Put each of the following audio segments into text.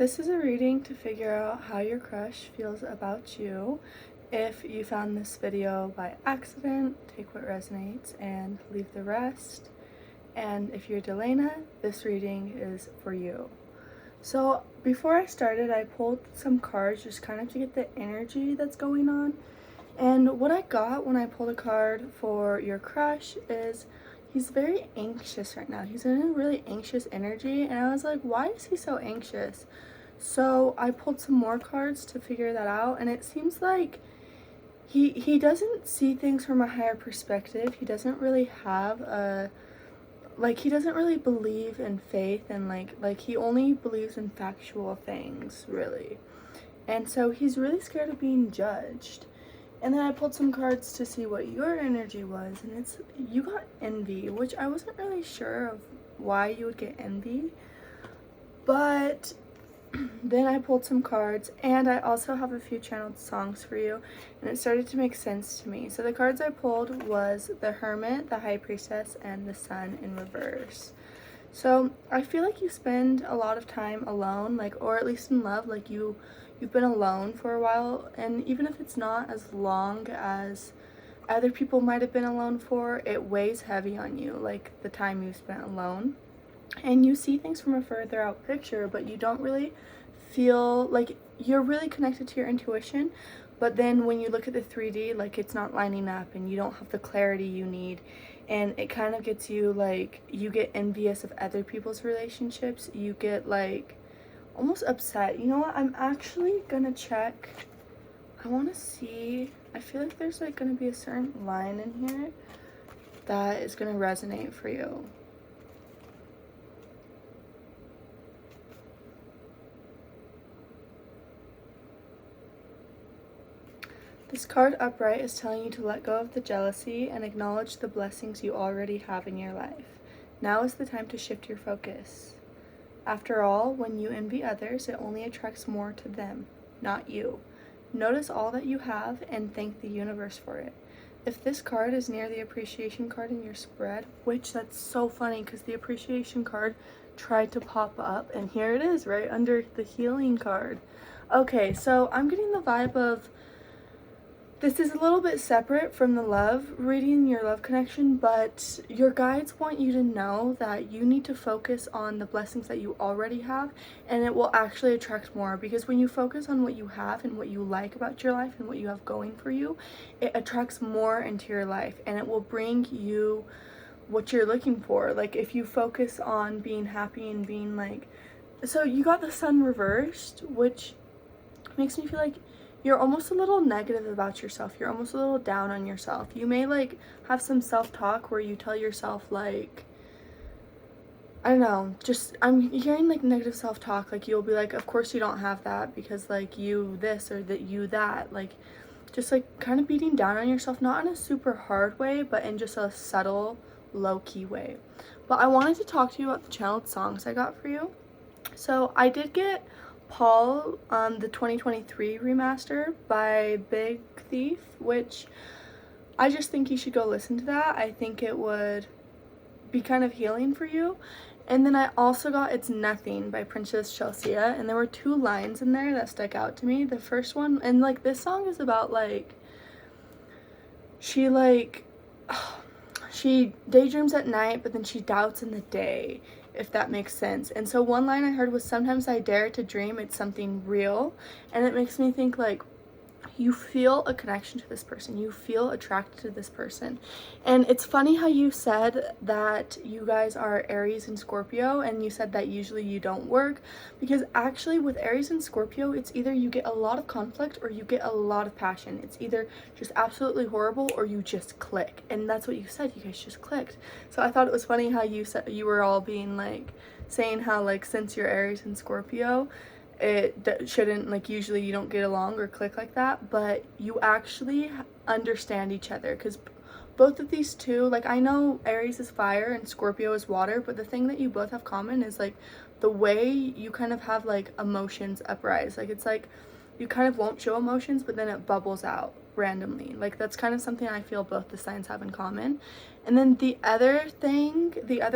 This is a reading to figure out how your crush feels about you. If you found this video by accident, take what resonates and leave the rest. And if you're Delana, this reading is for you. So before I started, I pulled some cards just kind of to get the energy that's going on. And what I got when I pulled a card for your crush is he's very anxious right now. He's in a really anxious energy, and I was like, why is he so anxious? So I pulled some more cards to figure that out, and it seems like he doesn't see things from a higher perspective. He doesn't really have he doesn't really believe in faith, and like he only believes in factual things, really. And so he's really scared of being judged. And then I pulled some cards to see what your energy was, and you got envy, which I wasn't really sure of why you would get envy. But then I pulled some cards, and I also have a few channeled songs for you, and it started to make sense to me. So the cards I pulled was the Hermit, the High Priestess, and the Sun in reverse. So I feel like you spend a lot of time alone, or at least in love, you've been alone for a while, and even if it's not as long as other people might have been alone for, it weighs heavy on you, the time you spent alone. And you see things from a further out picture, but you don't really feel like you're really connected to your intuition. But then when you look at the 3D, it's not lining up, and you don't have the clarity you need. And it kind of gets you, you get envious of other people's relationships. You get, almost upset. You know what? I'm actually gonna check. I want to see. I feel like there's, gonna be a certain line in here that is gonna resonate for you. This card upright is telling you to let go of the jealousy and acknowledge the blessings you already have in your life. Now is the time to shift your focus. After all, when you envy others, it only attracts more to them, not you. Notice all that you have and thank the universe for it. If this card is near the appreciation card in your spread, which that's so funny because the appreciation card tried to pop up, and here it is right under the healing card. Okay, so I'm getting the vibe of this is a little bit separate from the love reading, your love connection, but your guides want you to know that you need to focus on the blessings that you already have, and it will actually attract more, because when you focus on what you have and what you like about your life and what you have going for you, it attracts more into your life, and it will bring you what you're looking for. If you focus on being happy and being so you got the Sun reversed, which makes me feel like you're almost a little negative about yourself. You're almost a little down on yourself. You may have some self-talk where you tell yourself I don't know, just I'm hearing negative self-talk. You'll be of course you don't have that because you this or that you that. Just kind of beating down on yourself, not in a super hard way, but in just a subtle, low-key way. But I wanted to talk to you about the channeled songs I got for you. So I did get Paul, the 2023 remaster by Big Thief, which I just think you should go listen to that. I think it would be kind of healing for you. And then I also got It's Nothing by Princess Chelsea, and there were two lines in there that stuck out to me. The first one, and this song is about she daydreams at night, but then she doubts in the day, if that makes sense. And so one line I heard was, sometimes I dare to dream it's something real, and it makes me think you feel a connection to this person, you feel attracted to this person. And it's funny how you said that you guys are Aries and Scorpio, and you said that usually you don't work, because actually with Aries and Scorpio, it's either you get a lot of conflict or you get a lot of passion. It's either just absolutely horrible or you just click, and that's what you said, you guys just clicked. So I thought it was funny how you said you were all being saying how since you're Aries and Scorpio, it shouldn't, usually you don't get along or click like that, but you actually understand each other, because both of these two, I know Aries is fire and Scorpio is water, but the thing that you both have common is the way you kind of have emotions uprise. It's you kind of won't show emotions, but then it bubbles out randomly. That's kind of something I feel both the signs have in common. And then the other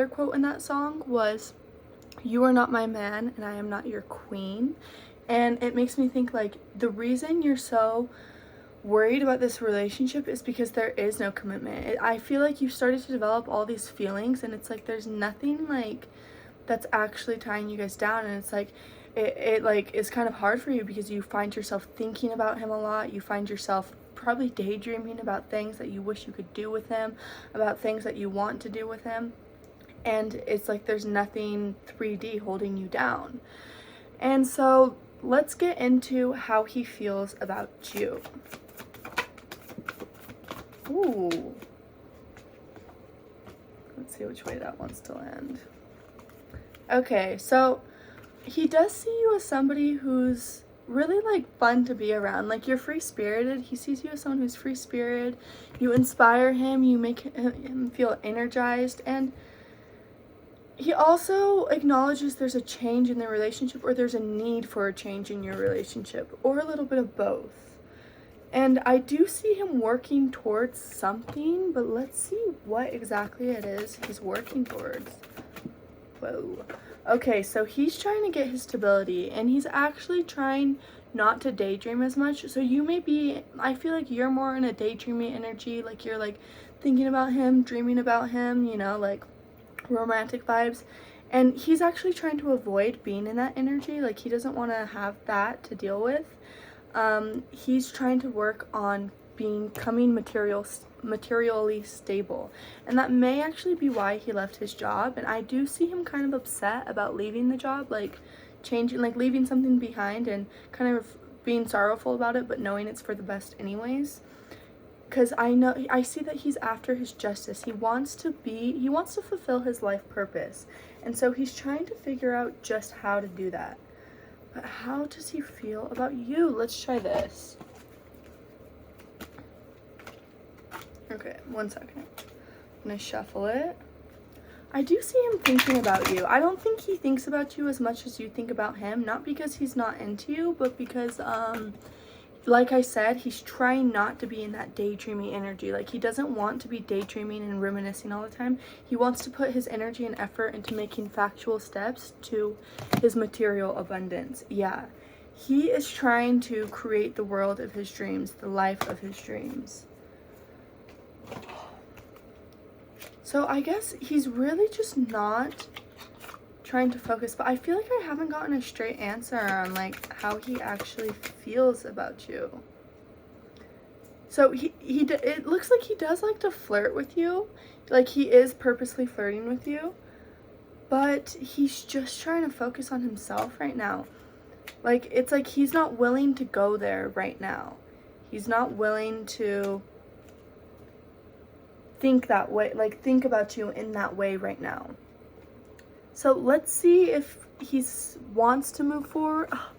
quote in that song was, you are not my man and I am not your queen. And it makes me think like the reason you're so worried about this relationship is because there is no commitment. I feel like you started to develop all these feelings and it's like there's nothing like that's actually tying you guys down, and it's like it like is kind of hard for you because you find yourself thinking about him a lot. You find yourself probably daydreaming about things that you wish you could do with him, about things that you want to do with him, and it's like there's nothing 3D holding you down. And so let's get into how he feels about you. Ooh. Let's see which way that wants to land. Okay, so he does see you as somebody who's really like fun to be around. Like you're free-spirited. He sees you as someone who's free-spirited. You inspire him, you make him feel energized, and he also acknowledges there's a change in the relationship, or there's a need for a change in your relationship, or a little bit of both. And I do see him working towards something, but let's see what exactly it is he's working towards. Whoa. Okay, so he's trying to get his stability, and he's actually trying not to daydream as much. So you may be, I feel like you're more in a daydreamy energy, like you're like thinking about him, dreaming about him, you know, like romantic vibes. And he's actually trying to avoid being in that energy. Like he doesn't want to have that to deal with. He's trying to work on becoming materially stable, and that may actually be why he left his job. And I do see him kind of upset about leaving the job, like changing, like leaving something behind and kind of being sorrowful about it, but knowing it's for the best anyways. Because I see that he's after his justice. He wants to fulfill his life purpose, and so he's trying to figure out just how to do that. But how does he feel about you? Let's try this. Okay, 1 second. I'm gonna shuffle it. I do see him thinking about you. I don't think he thinks about you as much as you think about him. Not because he's not into you, but because, like I said, he's trying not to be in that daydreamy energy. Like he doesn't want to be daydreaming and reminiscing all the time. He wants to put his energy and effort into making factual steps to his material abundance. Yeah, he is trying to create the world of his dreams, the life of his dreams. So I guess he's really just not trying to focus, but I feel like I haven't gotten a straight answer on like how he actually feels about you. So it looks like he does like to flirt with you, like he is purposely flirting with you, but he's just trying to focus on himself right now. Like it's like he's not willing to go there right now. He's not willing to think that way, like think about you in that way right now. So let's see if he wants to move forward. Oh,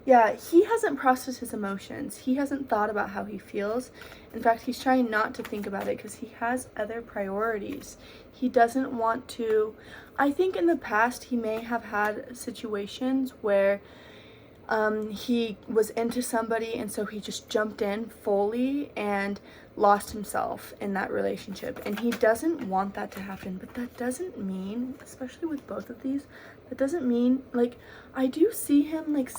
yeah, he hasn't processed his emotions. He hasn't thought about how he feels. In fact, he's trying not to think about it because he has other priorities. He doesn't want to. I think in the past he may have had situations where he was into somebody, and so he just jumped in fully and lost himself in that relationship, and he doesn't want that to happen. But that doesn't mean, especially with both of these, that doesn't mean, like, I do see him like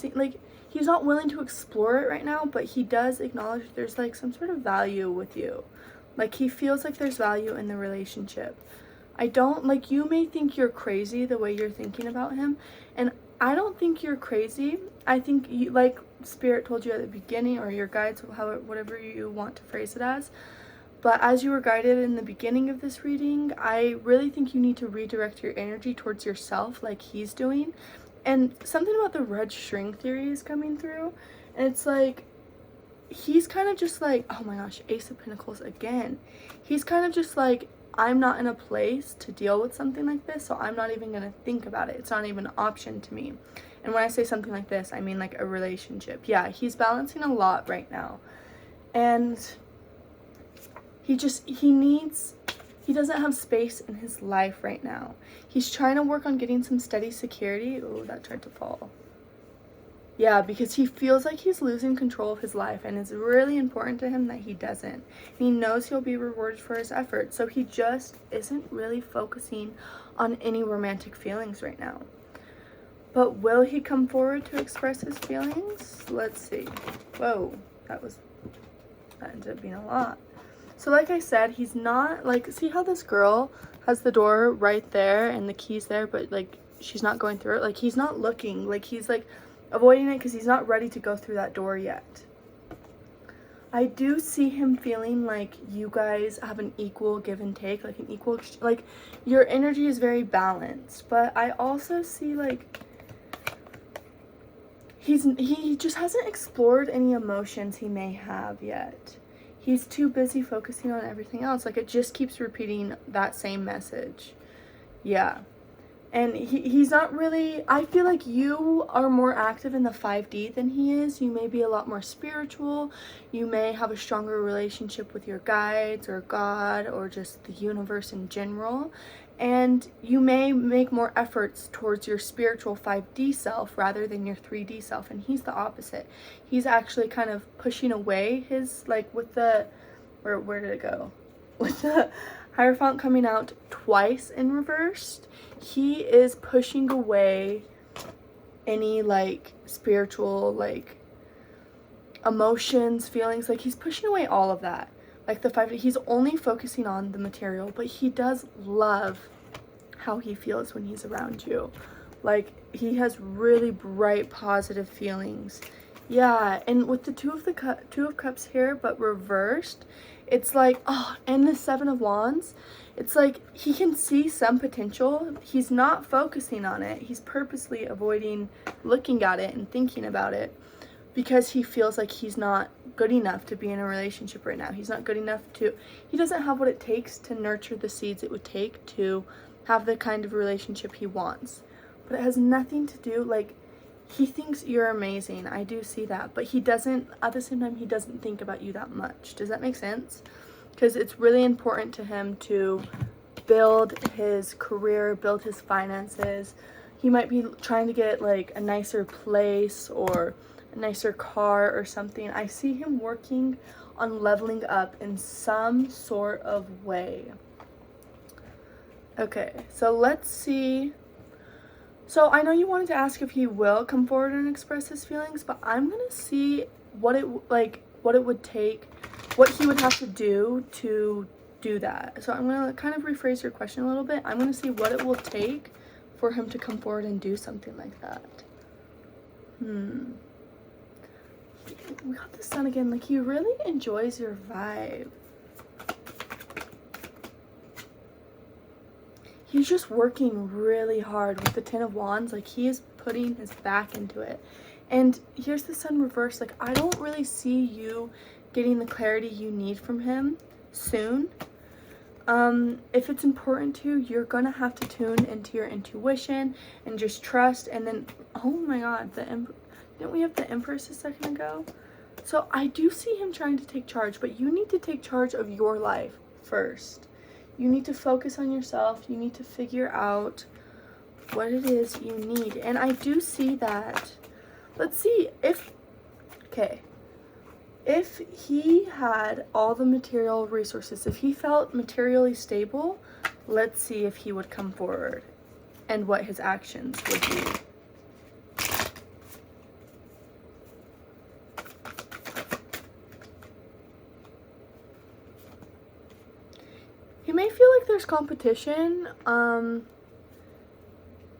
he's not willing to explore it right now, but he does acknowledge there's like some sort of value with you. Like he feels like there's value in the relationship. I don't, like, you may think you're crazy the way you're thinking about him, and I don't think you're crazy. I think you, like Spirit told you at the beginning, or your guides, whatever you want to phrase it as, but as you were guided in the beginning of this reading, I really think you need to redirect your energy towards yourself like he's doing. And something about the red string theory is coming through, and it's like he's kind of just like, oh my gosh, Ace of Pentacles again. He's kind of just like, I'm not in a place to deal with something like this, so I'm not even going to think about it. It's not even an option to me. And when I say something like this, I mean like a relationship. Yeah, he's balancing a lot right now. And he doesn't have space in his life right now. He's trying to work on getting some steady security. Oh, that tried to fall. Yeah, because he feels like he's losing control of his life, and it's really important to him that he doesn't. He knows he'll be rewarded for his efforts, so he just isn't really focusing on any romantic feelings right now. But will he come forward to express his feelings? Let's see. Whoa, that ended up being a lot. So like I said, he's not, like, see how this girl has the door right there and the keys there, but like she's not going through it? Like, he's not looking, like he's like avoiding it because he's not ready to go through that door yet. I do see him feeling like you guys have an equal give and take, like an equal, like your energy is very balanced. But I also see like he just hasn't explored any emotions he may have yet. He's too busy focusing on everything else. Like, it just keeps repeating that same message. Yeah. And he's not really, I feel like you are more active in the 5D than he is. You may be a lot more spiritual. You may have a stronger relationship with your guides or God or just the universe in general. And you may make more efforts towards your spiritual 5D self rather than your 3D self. And he's the opposite. He's actually kind of pushing away his, like, with the, where did it go? With the Hierophant coming out twice in reversed, he is pushing away any, like, spiritual, like, emotions, feelings. Like, he's pushing away all of that. Like, the 5D, he's only focusing on the material, but he does love how he feels when he's around you. Like, he has really bright, positive feelings. Yeah, and with the Two of Cups here, but reversed, it's like, oh, and the Seven of Wands, it's like he can see some potential. He's not focusing on it. He's purposely avoiding looking at it and thinking about it because he feels like he's not good enough to be in a relationship right now. He's not good enough to, he doesn't have what it takes to nurture the seeds it would take to have the kind of relationship he wants. But it has nothing to do, like, he thinks you're amazing. I do see that. But he doesn't, at the same time, he doesn't think about you that much. Does that make sense? Because it's really important to him to build his career, build his finances. He might be trying to get, like, a nicer place or a nicer car or something. I see him working on leveling up in some sort of way. Okay, so let's see. So I know you wanted to ask if he will come forward and express his feelings, but I'm gonna see what it would take, what he would have to do that. So I'm gonna kind of rephrase your question a little bit. I'm gonna see what it will take for him to come forward and do something like that. We got the Sun again. Like, he really enjoys your vibe. He's just working really hard with the Ten of Wands. Like, he is putting his back into it. And here's the Sun reversed. Like, I don't really see you getting the clarity you need from him soon. If it's important to, you're gonna have to tune into your intuition and just trust. And then, oh my God, didn't we have the Empress a second ago? So I do see him trying to take charge, but you need to take charge of your life first. You need to focus on yourself. You need to figure out what it is you need. And I do see that. Let's see if he had all the material resources, if he felt materially stable, let's see if he would come forward and what his actions would be. You may feel like there's competition.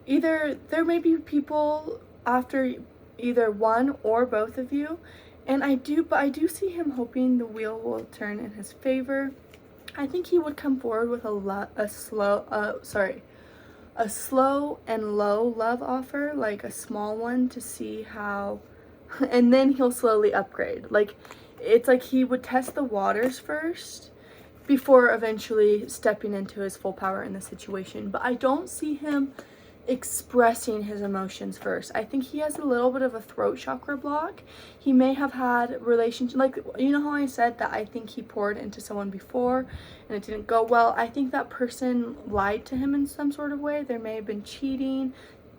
Either there may be people after either one or both of you, and I do see him hoping the wheel will turn in his favor. I think he would come forward with a slow and low love offer, like a small one to see how, and then he'll slowly upgrade. Like, it's like he would test the waters first before eventually stepping into his full power in the situation. But I don't see him expressing his emotions first. I think he has a little bit of a throat chakra block. He may have had relationship, like, you know how I said that I think he poured into someone before and it didn't go well. I think that person lied to him in some sort of way. There may have been cheating,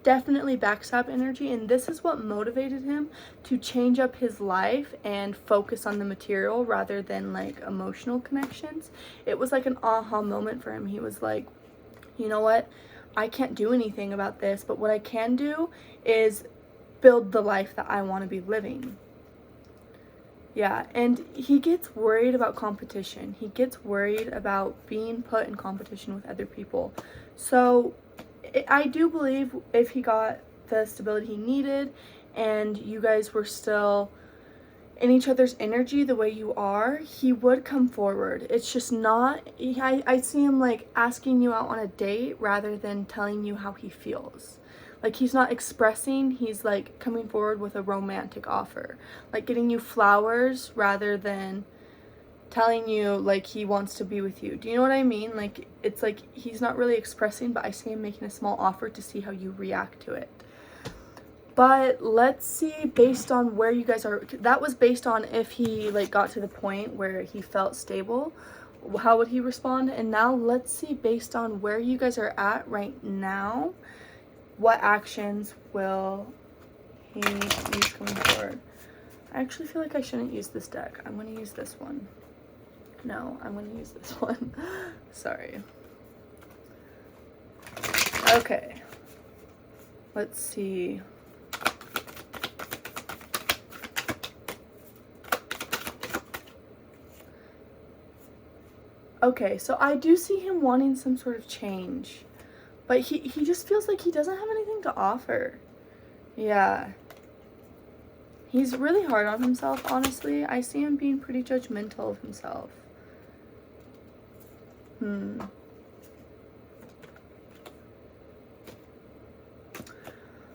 definitely backstab energy, and this is what motivated him to change up his life and focus on the material rather than, like, emotional connections. It was like an aha moment for him. He was like, you know what, I can't do anything about this, but what I can do is build the life that I want to be living. Yeah, and he gets worried about competition. He gets worried about being put in competition with other people. So I do believe if he got the stability he needed and you guys were still in each other's energy the way you are, he would come forward. It's just not, I see him like asking you out on a date rather than telling you how he feels. Like, he's not expressing, he's like coming forward with a romantic offer, like getting you flowers rather than telling you like he wants to be with you. Do you know what I mean? Like, it's like he's not really expressing, but I see him making a small offer to see how you react to it. But let's see, based on where you guys are, that was based on if he like got to the point where he felt stable, how would he respond? And now let's see, based on where you guys are at right now, what actions will he use coming forward? I actually feel like I shouldn't use this deck. I'm going to use this one. No, I'm going to use this one. Sorry. Okay. Let's see. Okay, so I do see him wanting some sort of change. But he just feels like he doesn't have anything to offer. Yeah. He's really hard on himself, honestly. I see him being pretty judgmental of himself.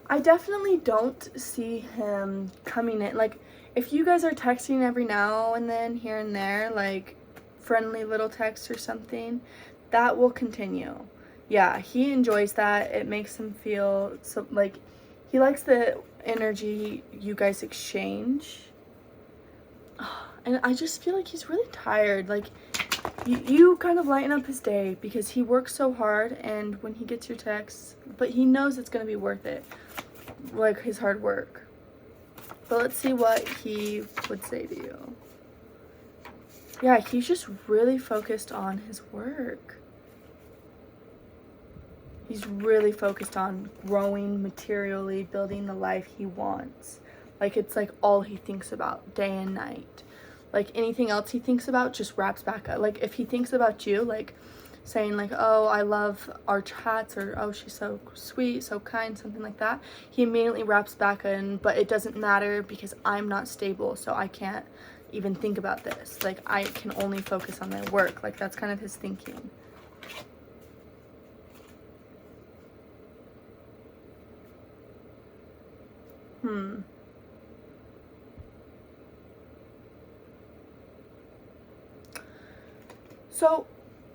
I definitely don't see him coming in. Like, if you guys are texting every now and then, here and there, like friendly little texts or something, that will continue. Yeah, he enjoys that. It makes him feel so, like, he likes the energy you guys exchange. And I just feel like he's really tired. Like, you kind of lighten up his day because he works so hard, and when he gets your texts, but he knows it's going to be worth it, like his hard work. But let's see what he would say to you. Yeah, he's just really focused on his work. He's really focused on growing materially, building the life he wants. Like, it's like all he thinks about day and night. Like, anything else he thinks about just wraps back up. Like, if he thinks about you, like saying like, oh, I love our chats, or oh, she's so sweet, so kind, something like that, he immediately wraps back in, but it doesn't matter because I'm not stable, so I can't even think about this. Like, I can only focus on my work. Like, that's kind of his thinking. So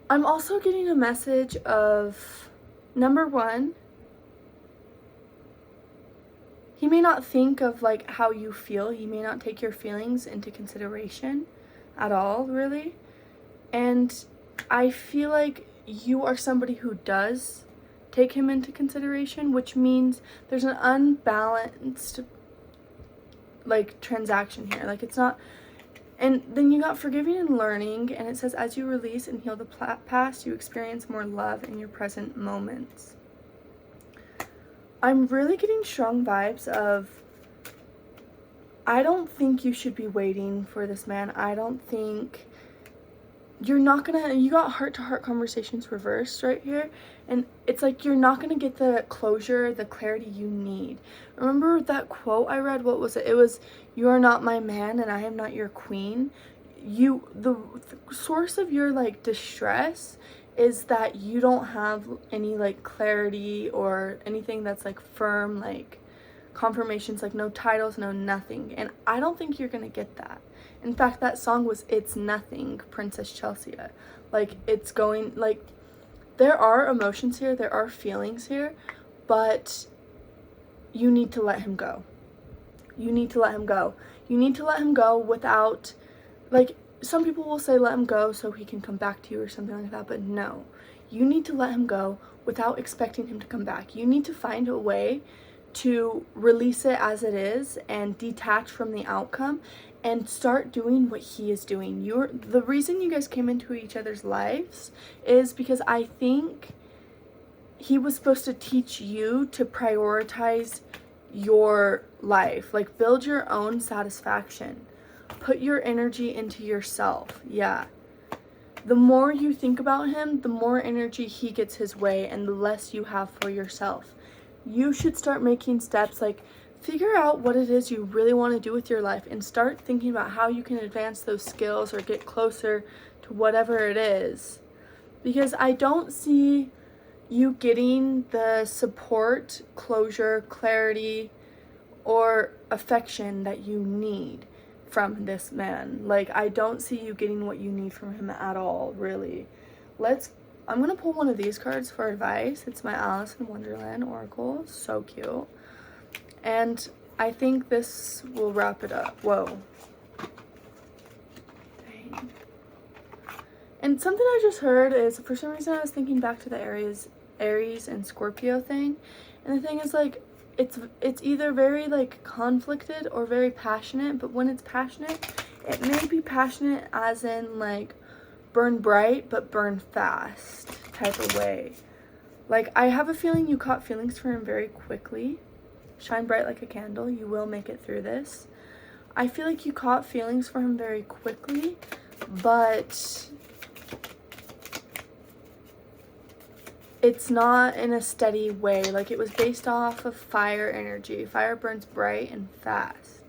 I'm also getting a message of, number one, he may not think of like how you feel. He may not take your feelings into consideration at all, really. And I feel like you are somebody who does take him into consideration, which means there's an unbalanced like transaction here. Like, it's not. And then you got forgiving and learning, and it says, as you release and heal the past, you experience more love in your present moments. I'm really getting strong vibes of, I don't think you should be waiting for this man. I don't think you're not gonna, you got heart-to-heart conversations reversed right here, and it's like you're not gonna get the closure, the clarity you need. Remember that quote I read? What was it? It was, you are not my man and I am not your queen. The source of your like distress is that you don't have any like clarity or anything that's like firm, like confirmations, like no titles, no nothing. And I don't think you're gonna get that. In fact, that song was It's Nothing, Princess Chelsea. Like, it's going, like, there are emotions here, there are feelings here, but you need to let him go. You need to let him go. You need to let him go without, like, some people will say let him go so he can come back to you or something like that, but no. You need to let him go without expecting him to come back. You need to find a way to release it as it is and detach from the outcome and start doing what he is doing. The reason you guys came into each other's lives is because I think he was supposed to teach you to prioritize your life. Like, build your own satisfaction. Put your energy into yourself. Yeah. The more you think about him, the more energy he gets his way and the less you have for yourself. You should start making steps, like figure out what it is you really want to do with your life and start thinking about how you can advance those skills or get closer to whatever it is. Because I don't see you getting the support, closure, clarity, or affection that you need from this man. Like, I don't see you getting what you need from him at all, really. I'm gonna pull one of these cards for advice. It's my Alice in Wonderland Oracle. So cute. And I think this will wrap it up. Whoa. Dang. And something I just heard is, for some reason I was thinking back to the Aries and Scorpio thing. And the thing is, like, it's either very like conflicted or very passionate, but when it's passionate, it may be passionate as in like burn bright but burn fast type of way. Like, I have a feeling you caught feelings for him very quickly. Shine bright like a candle. You will make it through this. I feel like you caught feelings for him very quickly, but it's not in a steady way. Like, it was based off of fire energy. Fire burns bright and fast.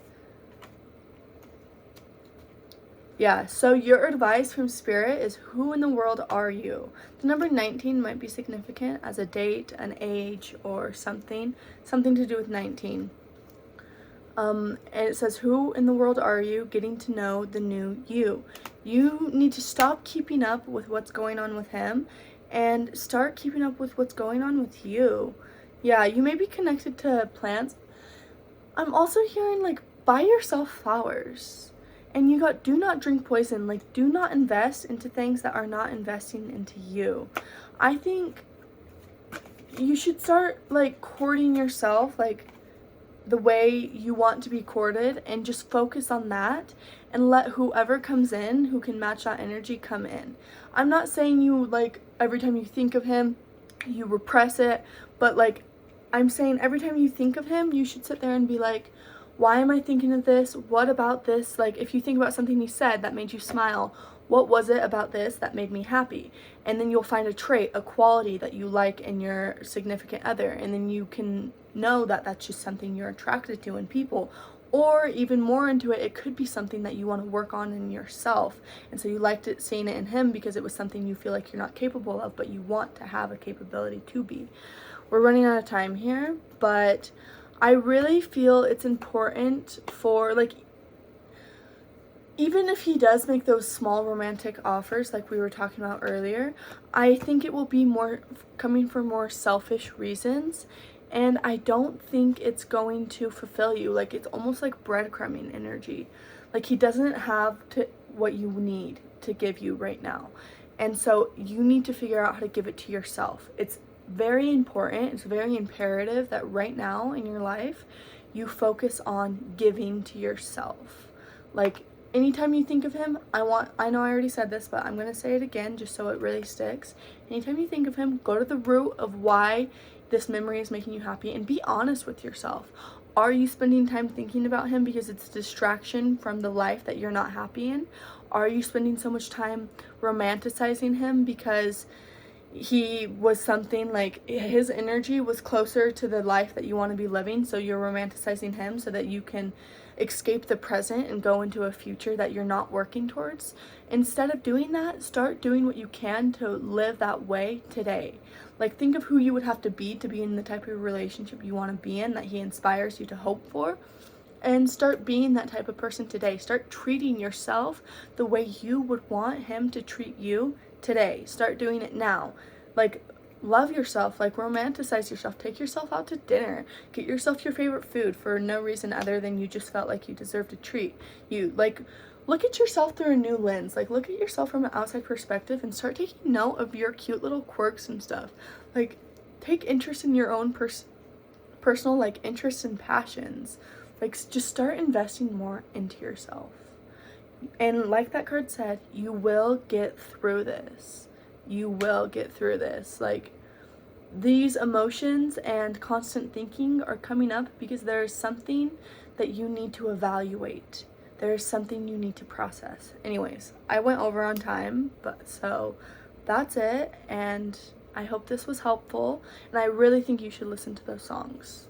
Yeah, so your advice from Spirit is, who in the world are you? The number 19 might be significant as a date, an age, or something to do with 19. And it says, who in the world are you? Getting to know the new you. You need to stop keeping up with what's going on with him and start keeping up with what's going on with you. Yeah, you may be connected to plants. I'm also hearing, like, buy yourself flowers. And you got, do not drink poison. Like, do not invest into things that are not investing into you. I think you should start, like, courting yourself, like, the way you want to be courted, and just focus on that and let whoever comes in who can match that energy come in. I'm not saying you, like, every time you think of him, you repress it, but, like, I'm saying every time you think of him, you should sit there and be like, why am I thinking of this? What about this? Like, if you think about something he said that made you smile, what was it about this that made me happy? And then you'll find a trait, a quality that you like in your significant other, and then you can know that that's just something you're attracted to in people. Or even more into it, it could be something that you want to work on in yourself. And so you liked it, seeing it in him because it was something you feel like you're not capable of, but you want to have a capability to be. We're running out of time here, but I really feel it's important for, like, even if he does make those small romantic offers like we were talking about earlier, I think it will be more coming for more selfish reasons. And I don't think it's going to fulfill you. Like, it's almost like breadcrumbing energy. Like, he doesn't have what you need to give you right now. And so you need to figure out how to give it to yourself. It's very important. It's very imperative that right now in your life, you focus on giving to yourself. Like, anytime you think of him, I know I already said this, but I'm going to say it again just so it really sticks. Anytime you think of him, go to the root of why this memory is making you happy and be honest with yourself. Are you spending time thinking about him because it's a distraction from the life that you're not happy in? Are you spending so much time romanticizing him because he was something, like, his energy was closer to the life that you want to be living, so you're romanticizing him so that you can escape the present and go into a future that you're not working towards? Instead of doing that, start doing what you can to live that way today. Like, think of who you would have to be in the type of relationship you want to be in, that he inspires you to hope for, and start being that type of person today. Start treating yourself the way you would want him to treat you today. Start doing it now. Like, love yourself, like, romanticize yourself, take yourself out to dinner, get yourself your favorite food for no reason other than you just felt like you deserved a treat. You, like, look at yourself through a new lens. Like, look at yourself from an outside perspective and start taking note of your cute little quirks and stuff. Like, take interest in your own personal, like, interests and passions. Like, just start investing more into yourself. And like that card said, you will get through this. You will get through this. Like, these emotions and constant thinking are coming up because there is something that you need to evaluate. There's something you need to process. Anyways, I went over on time, but so that's it, and I hope this was helpful, and I really think you should listen to those songs.